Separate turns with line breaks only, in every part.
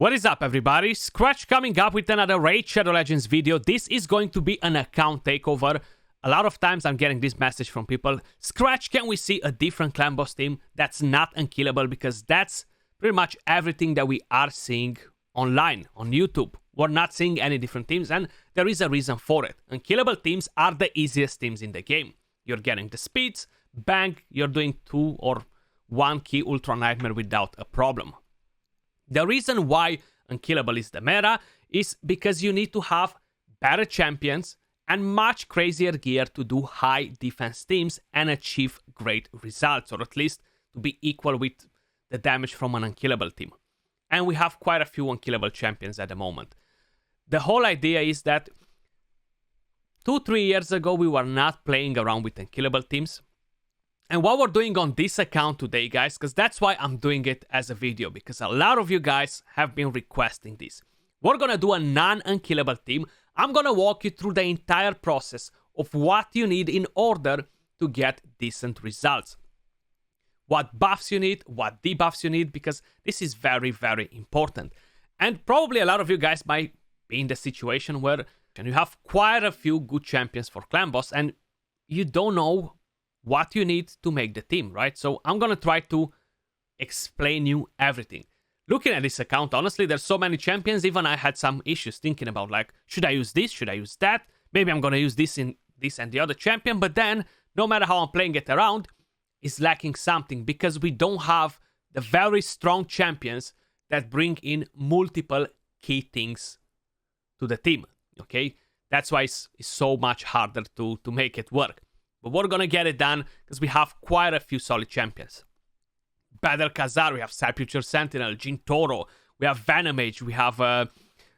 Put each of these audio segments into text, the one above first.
What is up, everybody? Skratch coming up with another Raid Shadow Legends video. This is going to be an account takeover. A lot of times I'm getting this message from people. Skratch, can we see a different clan boss team that's not Unkillable? Because that's pretty much everything that we are seeing online, on YouTube. We're not seeing any different teams, and there is a reason for it. Unkillable teams are the easiest teams in the game. You're getting the speeds, bang, you're doing 2 or 1 key Ultra Nightmare without a problem. The reason why Unkillable is the meta is because you need to have better champions and much crazier gear to do high defense teams and achieve great results, or at least to be equal with the damage from an Unkillable team. And we have quite a few Unkillable champions at the moment. The whole idea is that 2-3 years ago we were not playing around with Unkillable teams. And what we're doing on this account today, guys, because that's why I'm doing it as a video, because a lot of you guys have been requesting this. We're gonna do a non-Unkillable team. I'm gonna walk you through the entire process of what you need in order to get decent results. What buffs you need, what debuffs you need, because this is very, very important. And probably a lot of you guys might be in the situation where you have quite a few good champions for clan boss and you don't know what you need to make the team, right? So I'm gonna try to explain you everything. Looking at this account, honestly, there's so many champions, even I had some issues thinking about, like, should I use this, should I use that? Maybe I'm gonna use this in this and the other champion, but then, no matter how I'm playing it around, it's lacking something, because we don't have the very strong champions that bring in multiple key things to the team, okay? That's why it's so much harder to make it work. But we're gonna get it done because we have quite a few solid champions. Battle Khazar, we have Sepulture Sentinel, Jintoro, we have Venomage, we have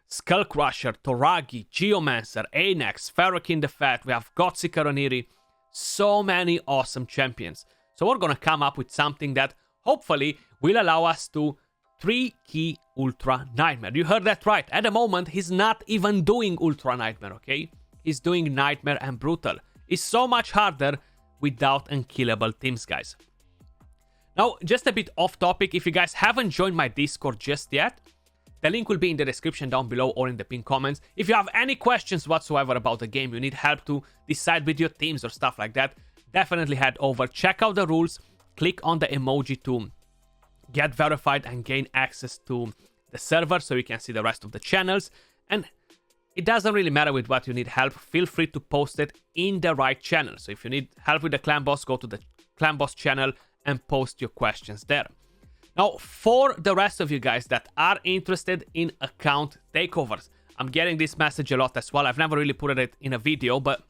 Skull Crusher, Toragi, Geomancer, Anax, Ferrokin the Fat, we have Gothica Roniri. So many awesome champions. So we're gonna come up with something that hopefully will allow us to 3 key Ultra Nightmare. You heard that right. At the moment, he's not even doing Ultra Nightmare, okay? He's doing Nightmare and Brutal. It's so much harder without Unkillable teams, guys. Now, just a bit off topic, if you guys haven't joined my Discord just yet, the link will be in the description down below or in the pinned comments. If you have any questions whatsoever about the game, you need help to decide with your teams or stuff like that, definitely head over, check out the rules, click on the emoji to get verified and gain access to the server so you can see the rest of the channels. And it doesn't really matter with what you need help, feel free to post it in the right channel. So if you need help with the clan boss, go to the clan boss channel and post your questions there. Now, for the rest of you guys that are interested in account takeovers, I'm getting this message a lot as well. I've never really put it in a video, but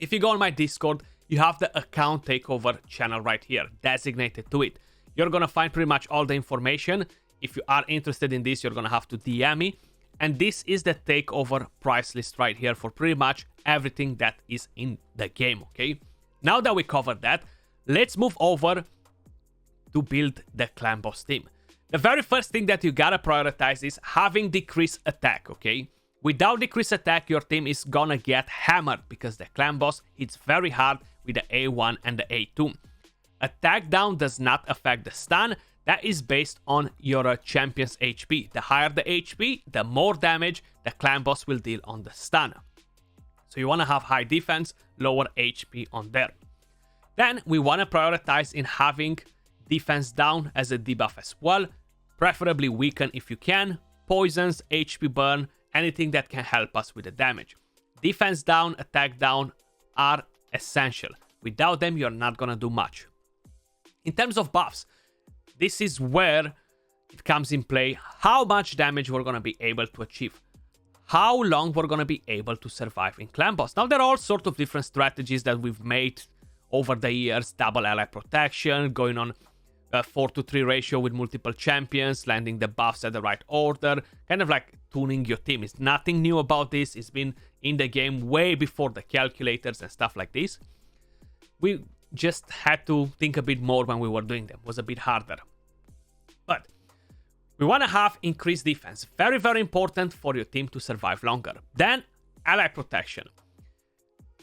if you go on my Discord, you have the account takeover channel right here, designated to it. You're gonna find pretty much all the information. If you are interested in this, you're gonna have to DM me. And this is the takeover price list right here for pretty much everything that is in the game, okay? Now that we covered that, let's move over to build the clan boss team. The very first thing that you gotta prioritize is having decreased attack, okay? Without decreased attack, your team is gonna get hammered because the clan boss hits very hard with the A1 and the A2. Attack down does not affect the stun. That is based on your champion's HP. The higher the HP, the more damage the clan boss will deal on the stun. So you want to have high defense, lower HP on there. Then we want to prioritize in having defense down as a debuff as well. Preferably weaken if you can. Poisons, HP burn, anything that can help us with the damage. Defense down, attack down are essential. Without them, you're not going to do much. In terms of buffs, this is where it comes in play, how much damage we're going to be able to achieve, how long we're going to be able to survive in clan boss. Now, there are all sorts of different strategies that we've made over the years, double ally protection, going on a 4-to-3 ratio with multiple champions, landing the buffs at the right order, kind of like tuning your team. It's nothing new about this. It's been in the game way before the calculators and stuff like this. We just had to think a bit more when we were doing them. It was a bit harder. But we want to have increased defense. Very, very important for your team to survive longer. Then, ally protection.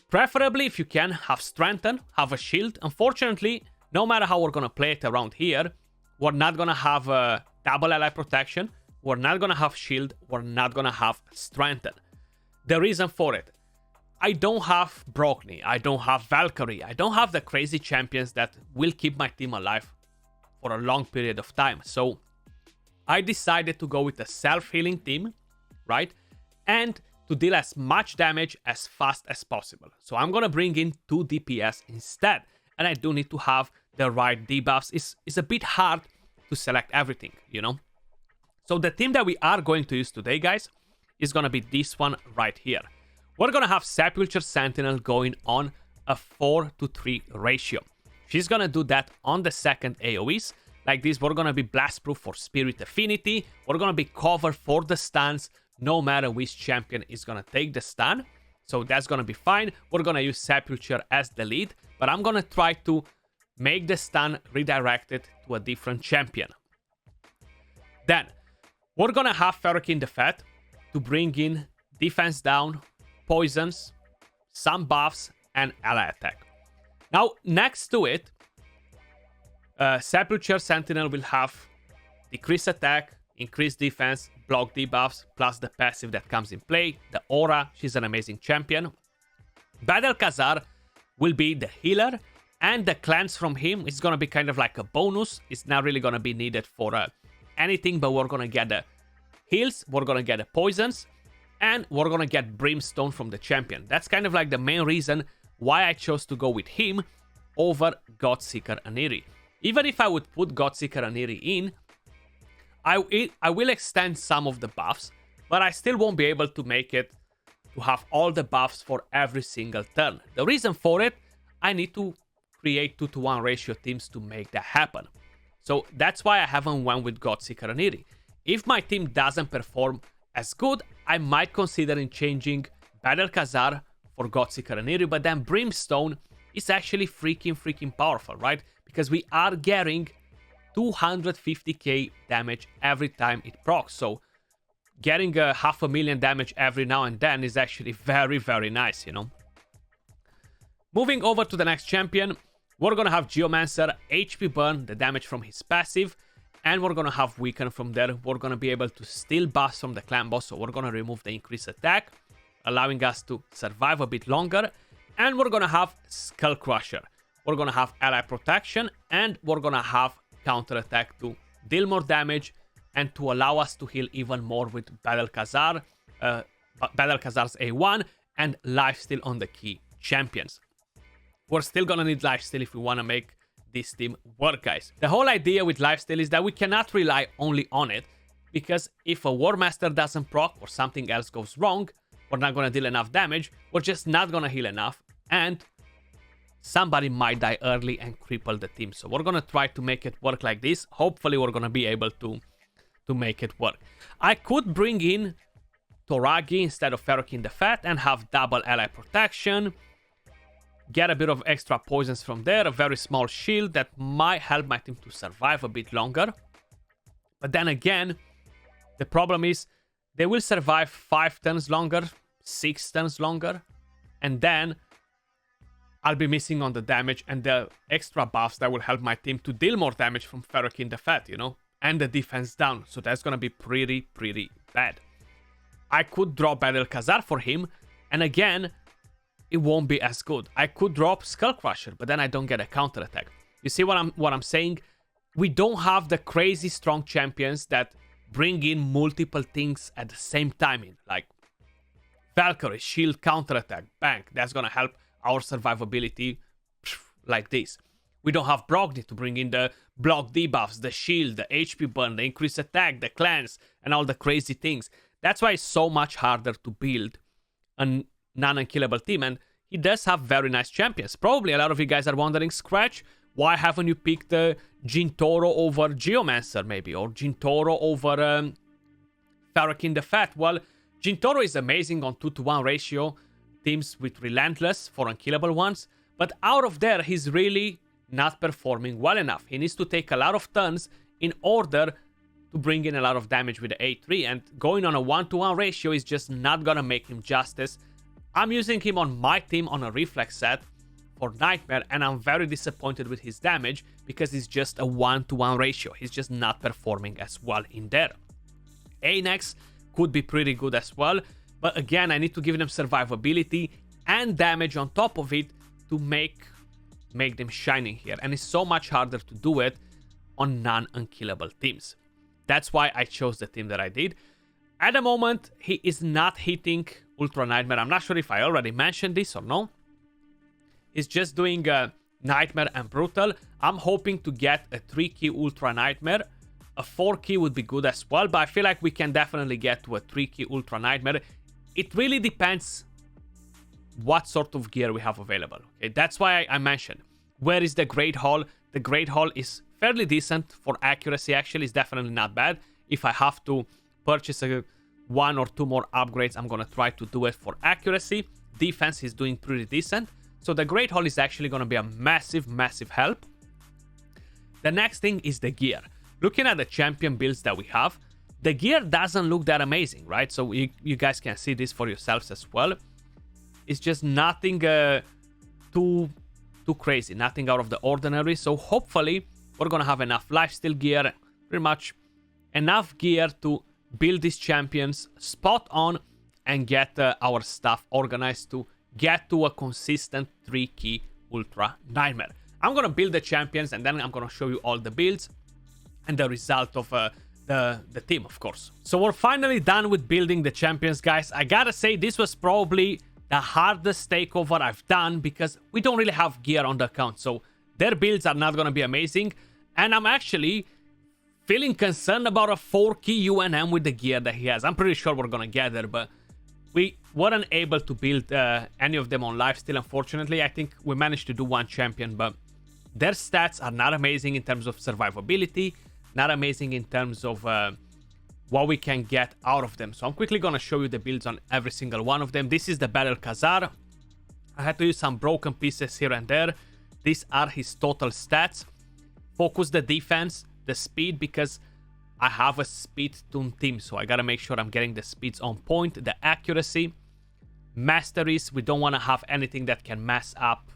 Preferably, if you can, have strengthen, have a shield. Unfortunately, no matter how we're going to play it around here, we're not going to have a double ally protection. we're not gonna have shield, we're not gonna have strengthen. The reason for it, I don't have Brogni, I don't have Valkyrie, I don't have the crazy champions that will keep my team alive for a long period of time. So I decided to go with a self-healing team, right? And to deal as much damage as fast as possible. So I'm gonna bring in 2 DPS instead. And I do need to have the right debuffs. It's a bit hard to select everything, you know? So the team that we are going to use today, guys, is gonna be this one right here. We're gonna have Sepulchre Sentinel going on a 4-to-3 ratio. She's gonna do that on the second AoEs. Like this, we're gonna be blast proof for Spirit Affinity. We're gonna be covered for the stuns, no matter which champion is gonna take the stun. So that's gonna be fine. We're gonna use Sepulchre as the lead, but I'm gonna try to make the stun redirected to a different champion. Then, we're gonna have Ferrokin the Fat to bring in defense down, poisons, some buffs, and ally attack. Now, next to it, Sepulchre Sentinel will have decreased attack, increased defense, block debuffs, plus the passive that comes in play, the aura. She's an amazing champion. Battle Khazar will be the healer, and the cleanse from him is gonna be kind of like a bonus. It's not really gonna be needed for anything, but we're gonna get the heals, we're gonna get the poisons, and we're gonna get Brimstone from the champion. That's kind of like the main reason why I chose to go with him over Godseeker Aniri. Even if I would put Godseeker Aniri in, I will extend some of the buffs, but I still won't be able to make it to have all the buffs for every single turn. The reason for it, I need to create 2-to-1 ratio teams to make that happen. So that's why I haven't went with Godseeker Aniri. If my team doesn't perform as good, I might consider in changing Battle Khazar for Godseeker Aniri, but then Brimstone is actually freaking powerful, right? Because we are getting 250k damage every time it procs. So getting a 500,000 damage every now and then is actually very nice, you know? Moving over to the next champion, we're gonna have Geomancer, HP burn, the damage from his passive, and we're gonna have Weaken from there. We're gonna be able to steal buffs from the clan boss, so we're gonna remove the increased attack, allowing us to survive a bit longer. And we're gonna have Skull Crusher. We're gonna have ally protection, and we're gonna have counter attack to deal more damage and to allow us to heal even more with Battle Khazar, Battle Khazar's A1, and lifesteal on the key champions. We're still gonna need lifesteal if we wanna make this team work, guys. The whole idea with lifesteal is that we cannot rely only on it, because if a War Master doesn't proc or something else goes wrong, we're not gonna deal enough damage, we're just not gonna heal enough, and somebody might die early and cripple the team. So we're gonna try to make it work like this. Hopefully we're gonna be able to make it work. I could bring in Toragi instead of Ferrokin the Fat and have double ally protection, get a bit of extra poisons from there, a very small shield that might help my team to survive a bit longer. But then again, the problem is they will survive 5 turns longer, 6 turns longer, and then I'll be missing on the damage and the extra buffs that will help my team to deal more damage from Ferrokin the Fat, you know, and the defense down. So that's gonna be pretty bad. I could drop Battle Khazar for him, and again, it won't be as good. I could drop Skull Crusher, but then I don't get a counter attack. You see what I'm saying? We don't have the crazy strong champions that bring in multiple things at the same time. Like Valkyrie, shield, counter attack, bang. That's gonna help our survivability like this. We don't have Brogni to bring in the block debuffs, the shield, the HP burn, the increased attack, the cleanse, and all the crazy things. That's why it's so much harder to build a non-unkillable team, and he does have very nice champions. Probably a lot of you guys are wondering, Skratch, why haven't you picked Jintoro over Geomancer maybe, or Jintoro over Ferrokin the Fat? Well, Jintoro is amazing on 2-to-1 ratio teams with Relentless for unkillable ones, but out of there, he's really not performing well enough. He needs to take a lot of turns in order to bring in a lot of damage with the A3, and going on a 1-to-1 ratio is just not gonna make him justice. I'm using him on my team on a reflex set for Nightmare, and I'm very disappointed with his damage because it's just a 1-to-1 ratio. He's just not performing as well in there. Anex could be pretty good as well. But again, I need to give them survivability and damage on top of it to make them shining here. And it's so much harder to do it on non-unkillable teams. That's why I chose the team that I did. At the moment, he is not hitting Ultra Nightmare. I'm not sure if I already mentioned this or no. He's just doing Nightmare and Brutal. I'm hoping to get a 3-key Ultra Nightmare. A 4-key would be good as well, but I feel like we can definitely get to a 3-key Ultra Nightmare. It really depends what sort of gear we have available. Okay, that's why I mentioned, where is the Great Hall? The Great Hall is fairly decent for accuracy, actually. It's definitely not bad. If I have to purchase 1 or 2 more upgrades, I'm gonna try to do it for accuracy. Defense is doing pretty decent. So the Great Hall is actually gonna be a massive, massive help. The next thing is the gear. Looking at the champion builds that we have, the gear doesn't look that amazing, right? So you guys can see this for yourselves as well. It's just nothing too crazy, nothing out of the ordinary. So hopefully we're gonna have enough lifesteal gear, pretty much enough gear to build these champions spot on and get our stuff organized to get to a consistent 3-key Ultra Nightmare. I'm gonna build the champions and then I'm gonna show you all the builds and the result of the team, of course. So we're finally done with building the champions, guys. I gotta say, this was probably the hardest takeover I've done because we don't really have gear on the account. So their builds are not gonna be amazing. And I'm actually feeling concerned about a 4-key UNM with the gear that he has. I'm pretty sure we're gonna get there, but we weren't able to build any of them on lifesteal, unfortunately. I think we managed to do one champion, but their stats are not amazing in terms of survivability, not amazing in terms of what we can get out of them. So I'm quickly gonna show you the builds on every single one of them. This is the Battle Khazar. I had to use some broken pieces here and there. These are his total stats. Focus the defense, the speed, because I have a speed toon team, so I gotta make sure I'm getting the speeds on point. The accuracy, masteries, we don't want to have anything that can mess up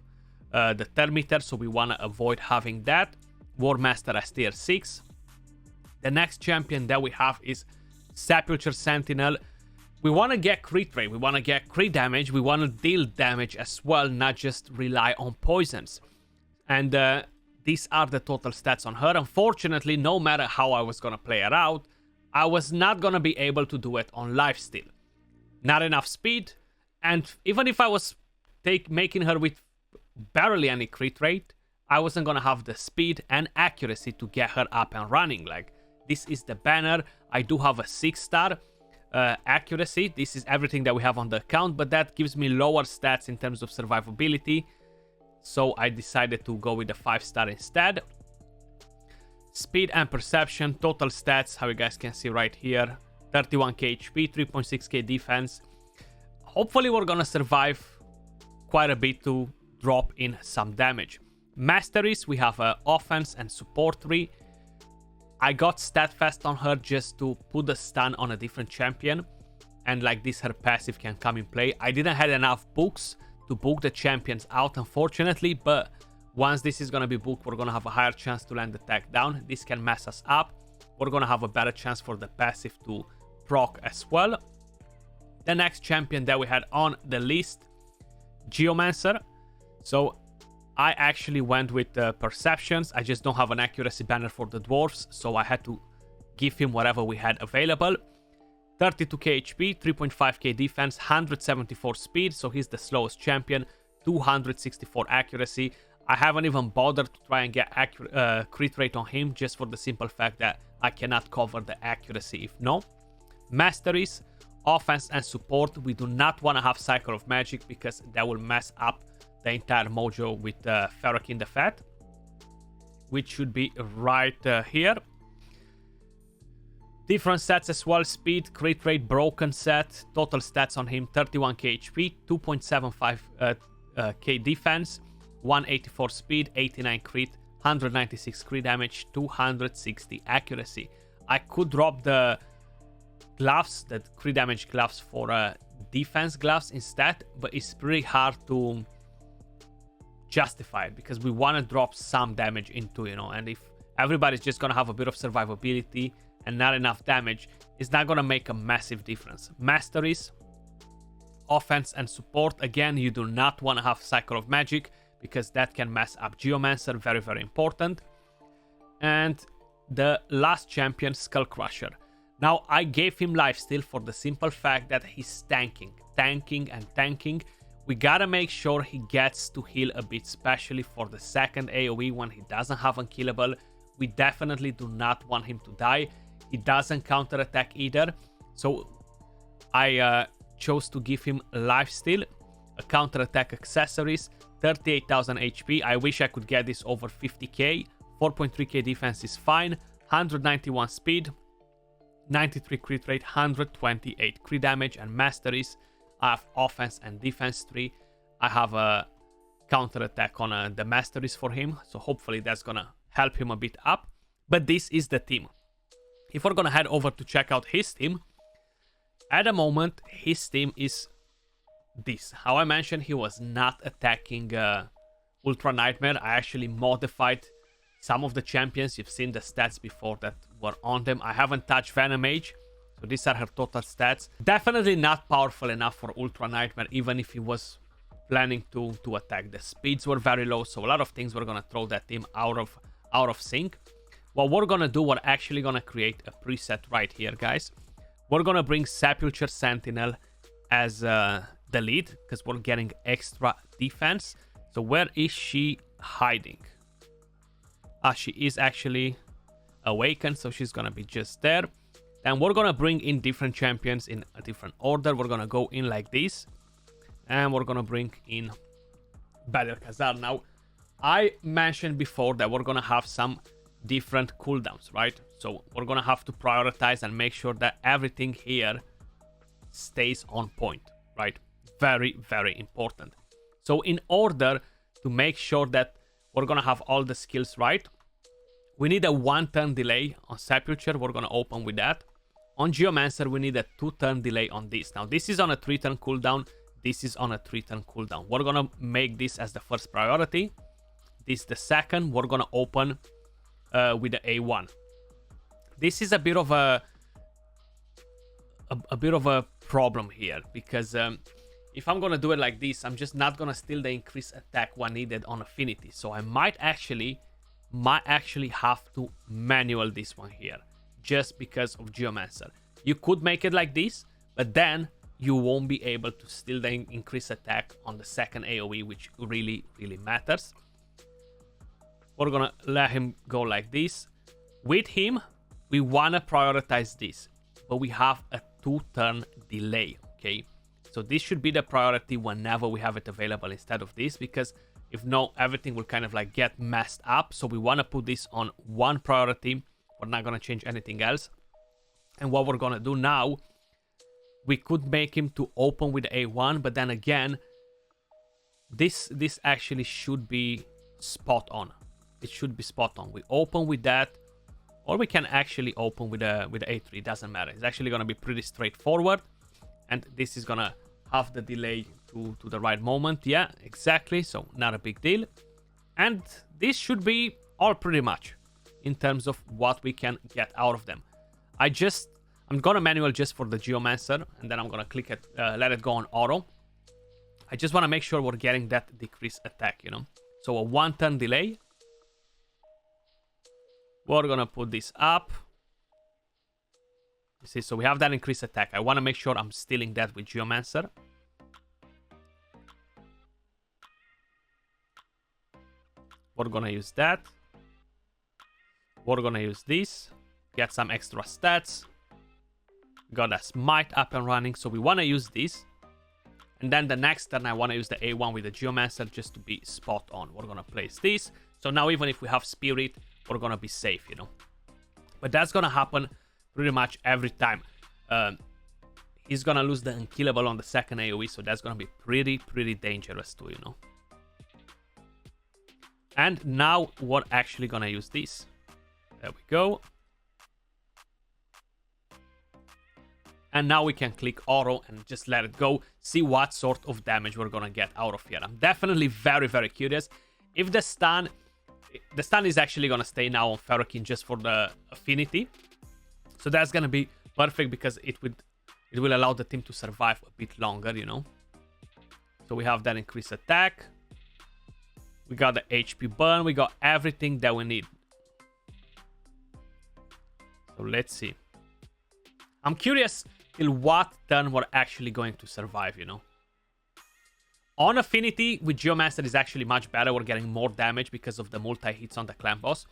the thermometer, so we want to avoid having that. War Master as tier 6. The next champion that we have is Sepulture Sentinel. We want to get crit rate, we want to get crit damage, we want to deal damage as well, not just rely on poisons. And these are the total stats on her. Unfortunately, no matter how I was going to play her out, I was not going to be able to do it on lifesteal. Not enough speed, and even if I was making her with barely any crit rate, I wasn't going to have the speed and accuracy to get her up and running. Like, this is the banner. I do have a 6-star accuracy. This is everything that we have on the account, but that gives me lower stats in terms of survivability. So I decided to go with the 5-star instead. Speed and perception, total stats, how you guys can see right here. 31k HP, 3.6k defense. Hopefully we're gonna survive quite a bit to drop in some damage. Masteries, we have offense and support 3. I got Steadfast on her just to put the stun on a different champion. And like this, her passive can come in play. I didn't have enough books to book the champions out, unfortunately, but once this is going to be booked, we're going to have a higher chance to land the tech down. This can mess us up. We're going to have a better chance for the passive to proc as well. The next champion that we had on the list, Geomancer. So I actually went with perceptions. I just don't have an accuracy banner for the dwarves, so I had to give him whatever we had available. 32k HP, 3.5k defense, 174 speed, so he's the slowest champion. 264 accuracy. I haven't even bothered to try and get crit rate on him, just for the simple fact that I cannot cover the accuracy if no. Masteries, offense and support. We do not want to have Cycle of Magic because that will mess up the entire mojo with Ferrokin the Fat, which should be right here. Different stats as well, speed, crit rate, broken set. Total stats on him, 31k HP, 2.75k defense, 184 speed, 89 crit, 196 crit damage, 260 accuracy. I could drop the gloves, the crit damage gloves, for defense gloves instead, but it's pretty hard to justify it because we want to drop some damage into, and if everybody's just gonna have a bit of survivability and not enough damage, is not gonna make a massive difference. Masteries, offense and support. Again, you do not want to have Cycle of Magic because that can mess up Geomancer. Very, very important. And the last champion, Skull Crusher. Now, I gave him lifesteal for the simple fact that he's tanking. We gotta make sure he gets to heal a bit, especially for the second AoE when he doesn't have Unkillable. We definitely do not want him to die. He doesn't counterattack either. So I chose to give him lifesteal, a counterattack accessories, 38,000 HP. I wish I could get this over 50k. 4.3k defense is fine. 191 speed, 93 crit rate, 128 crit damage, and masteries. I have offense and defense 3. I have a counterattack on the masteries for him, so hopefully that's gonna help him a bit up. But this is the team. If we're gonna head over to check out his team, at the moment his team is this. How I mentioned, he was not attacking Ultra Nightmare. I actually modified some of the champions. You've seen the stats before that were on them. I haven't touched Venom Age, so these are her total stats. Definitely not powerful enough for Ultra Nightmare, even if he was planning to attack. The speeds were very low, so a lot of things were gonna throw that team out of sync. What we're gonna do, we're actually gonna create a preset right here, guys. We're gonna bring Sepulture Sentinel as the lead, because we're getting extra defense. So where is she hiding? She is actually awakened, so she's gonna be just there. And we're gonna bring in different champions in a different order. We're gonna go in like this, and we're gonna bring in Badr Khazar. Now, I mentioned before that we're gonna have some different cooldowns, right? So we're gonna have to prioritize and make sure that everything here stays on point, right? Very, very important. So in order to make sure that we're gonna have all the skills right, we need a 1-turn delay on Sepulture. We're gonna open with that. On Geomancer, we need a 2-turn delay on this. Now, this is on a 3-turn cooldown. This is on a 3-turn cooldown. We're gonna make this as the first priority. This the second. We're gonna open with the A1. This is a bit of a problem here, because if I'm gonna do it like this, I'm just not gonna steal the increased attack when needed on affinity. So I might actually have to manual this one here, just because of Geomancer. You could make it like this, but then you won't be able to steal the increased attack on the second AoE, which really, really matters. We're gonna let him go like this. With him, we wanna prioritize this, but we have a 2-turn delay, okay? So this should be the priority whenever we have it available instead of this, because if no, everything will kind of like get messed up. So we wanna put this on 1 priority. We're not gonna change anything else. And what we're gonna do now, we could make him to open with A1, but then again, this actually should be spot on. It should be spot on. We open with that, or we can actually open with a A3. It doesn't matter. It's actually gonna be pretty straightforward, and this is gonna have the delay to the right moment. Yeah, exactly. So not a big deal. And this should be all pretty much in terms of what we can get out of them. I'm gonna manual just for the Geomancer, and then I'm gonna click it, let it go on auto. I just wanna make sure we're getting that decreased attack, you know. So a 1-turn delay. We're gonna put this up. You see, so we have that increased attack. I wanna make sure I'm stealing that with Geomancer. We're gonna use that. We're gonna use this. Get some extra stats. Got a smite up and running, so we want to use this. And then the next turn I want to use the A1 with the Geomancer just to be spot on. We're gonna place this, so now even if we have spirit, we're gonna be safe, you know. But that's gonna happen pretty much every time. He's gonna lose the Unkillable on the second AoE, so that's gonna be pretty dangerous too, you know. And now we're actually gonna use this. There we go. And now we can click auto and just let it go. See what sort of damage we're gonna get out of here. I'm definitely very curious. If the stun is actually gonna stay now on Ferrokin just for the affinity. So that's gonna be perfect because it will allow the team to survive a bit longer, you know. So we have that increased attack. We got the HP burn. We got everything that we need. So let's see. I'm curious till what turn we're actually going to survive, you know. On Affinity, with Geomancer is actually much better. We're getting more damage because of the multi-hits on the clan boss.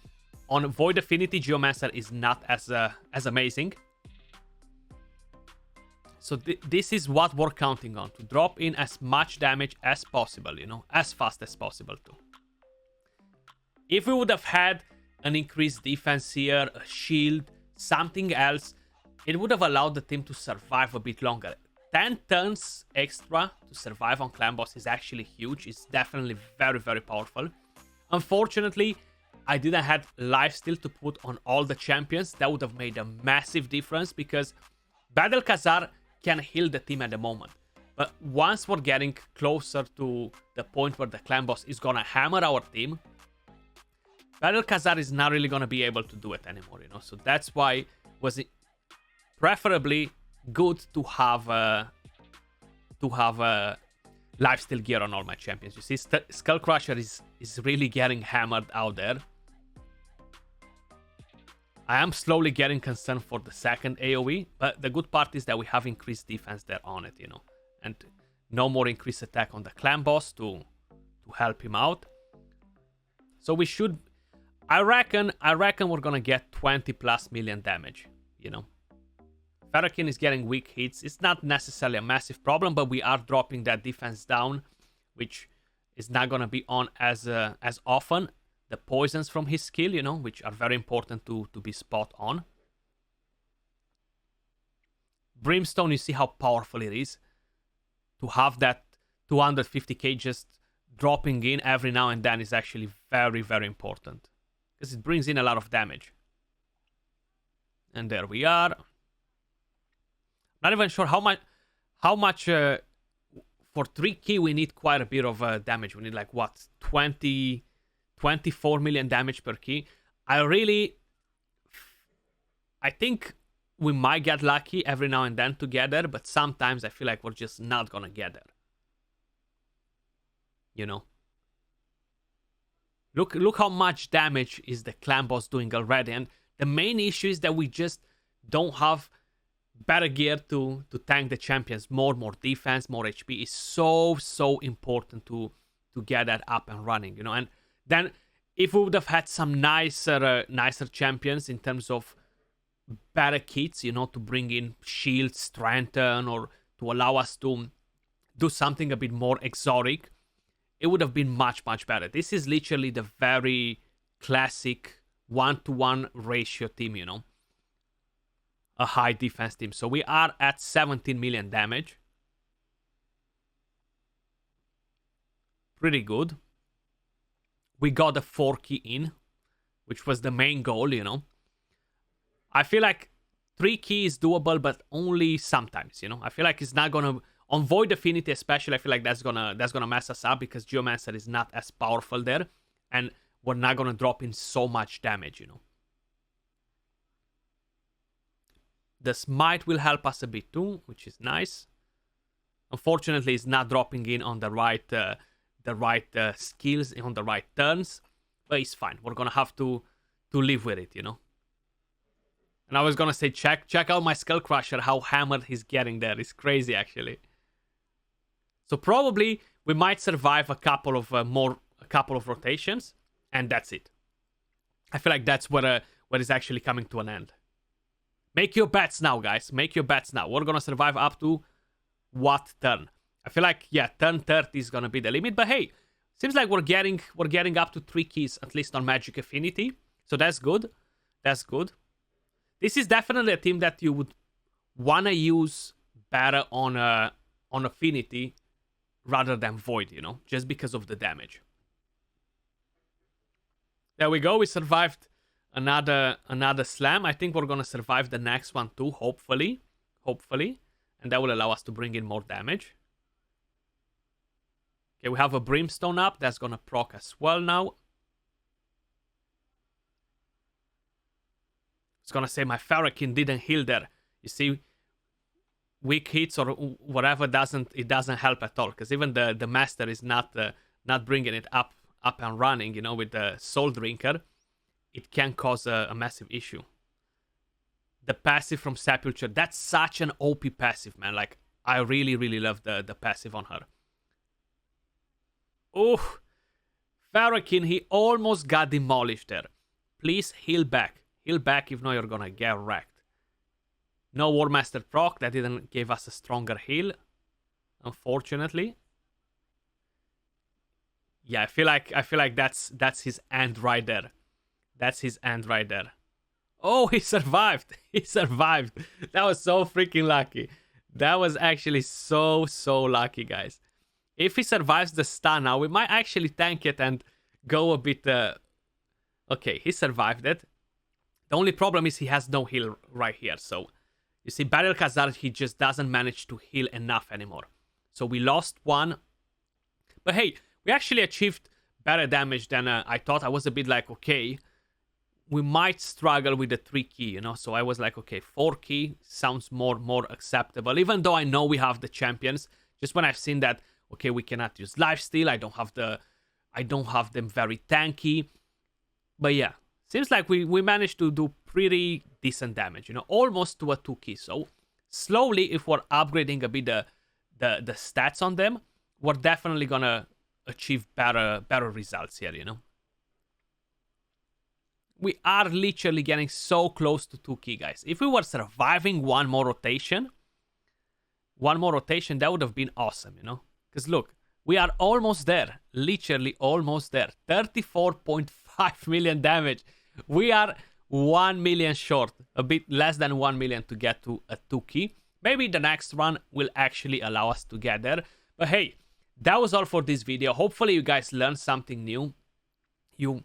On Void Affinity, Geomancer is not as amazing. So this is what we're counting on. To drop in as much damage as possible, you know. As fast as possible, too. If we would have had an increased defense here, a shield, something else, it would have allowed the team to survive a bit longer. 10 turns extra to survive on clan boss is actually huge. It's definitely very, very powerful. Unfortunately, I didn't have lifesteal to put on all the champions. That would have made a massive difference because Battle Khazar can heal the team at the moment. But once we're getting closer to the point where the clan boss is gonna hammer our team, Battle Khazar is not really gonna be able to do it anymore, you know. So that's why it was preferably good to have lifesteal gear on all my champions. You see, Skull Crusher is really getting hammered out there. I am slowly getting concerned for the second AoE, but the good part is that we have increased defense there on it, you know, and no more increased attack on the clan boss to help him out. So we should, I reckon we're gonna get 20 plus million damage, you know. Ferakin is getting weak hits. It's not necessarily a massive problem, but we are dropping that defense down, which is not gonna be on as often. The poisons from his skill, you know, which are very important to be spot on. Brimstone, you see how powerful it is. To have that 250k just dropping in every now and then is actually very, very important. Because it brings in a lot of damage. And there we are. Not even sure how much for 3 key we need quite a bit of damage. We need like what, 24 million damage per key. I think we might get lucky every now and then together, but sometimes I feel like we're just not gonna get there. You know? Look how much damage is the clan boss doing already, and the main issue is that we just don't have better gear to tank the champions. More defense, more HP is so important to get that up and running, you know. And then if we would have had some nicer champions in terms of better kits, you know, to bring in shield, strengthen, or to allow us to do something a bit more exotic, it would have been much better. This is literally the very classic 1-to-1 ratio team, you know. A high defense team. So we are at 17 million damage. Pretty good. We got the 4 key in, which was the main goal, you know. I feel like 3 key is doable, but only sometimes, you know. I feel like it's not gonna, on Void Affinity especially, I feel like that's gonna mess us up because Geomancer is not as powerful there, and we're not gonna drop in so much damage, you know. The Smite will help us a bit too, which is nice. Unfortunately, it's not dropping in on the right skills on the right turns, but it's fine. We're gonna have to live with it, you know. And I was gonna say, check out my Skull Crusher, how hammered he's getting there. It's crazy, actually. So probably we might survive a couple of rotations, and that's it. I feel like that's what is actually coming to an end. Make your bets now, guys. Make your bets now. We're gonna survive up to what turn? I feel like, yeah, turn 30 is gonna be the limit. But hey, seems like we're getting up to 3 keys at least on Magic Affinity. So that's good. That's good. This is definitely a team that you would wanna use better on Affinity rather than Void, you know, just because of the damage. There we go. We survived another slam. I think we're gonna survive the next one too, hopefully, and that will allow us to bring in more damage. Okay, we have a Brimstone up. That's gonna proc as well now. It's gonna say my Ferakin didn't heal there. You see, weak hits or whatever doesn't help at all, because even the master is not bringing it up and running, you know, with the soul drinker. It can cause a massive issue. The passive from Sepulture, that's such an OP passive, man. Like, I really love the passive on her. Oh, Farrakhan, he almost got demolished there. Please heal back. Heal back, if not you're gonna get wrecked. No War Master proc, that didn't give us a stronger heal, unfortunately. Yeah, I feel like that's his end right there. That's his end right there. Oh, he survived. He survived. That was so freaking lucky. That was actually so lucky, guys. If he survives the stun now, we might actually tank it and go a bit... Okay, he survived it. The only problem is he has no heal right here, so... You see, Battle Khazar, he just doesn't manage to heal enough anymore. So we lost one. But hey, we actually achieved better damage than I thought. I was a bit like, okay, we might struggle with the 3 key, you know? So I was like, okay, 4 key sounds more acceptable. Even though I know we have the champions. Just when I've seen that, okay, we cannot use lifesteal. I don't have them very tanky. But yeah, seems like we managed to do pretty decent damage, you know, almost to a 2 key. So slowly, if we're upgrading a bit the stats on them, we're definitely gonna achieve better results here, you know. We are literally getting so close to 2 key, guys. If we were surviving one more rotation, that would have been awesome, you know. Because look, we are almost there, literally almost there. 34.5 million damage. We are 1 million short, a bit less than 1 million to get to a 2 key. Maybe the next run will actually allow us to get there. But hey, that was all for this video. Hopefully you guys learned something new. You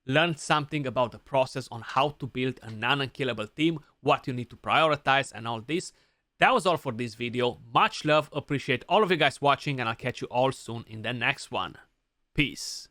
learned something about the process on how to build a non-unkillable team, what you need to prioritize and all this. That was all for this video. Much love, appreciate all of you guys watching, and I'll catch you all soon in the next one. Peace.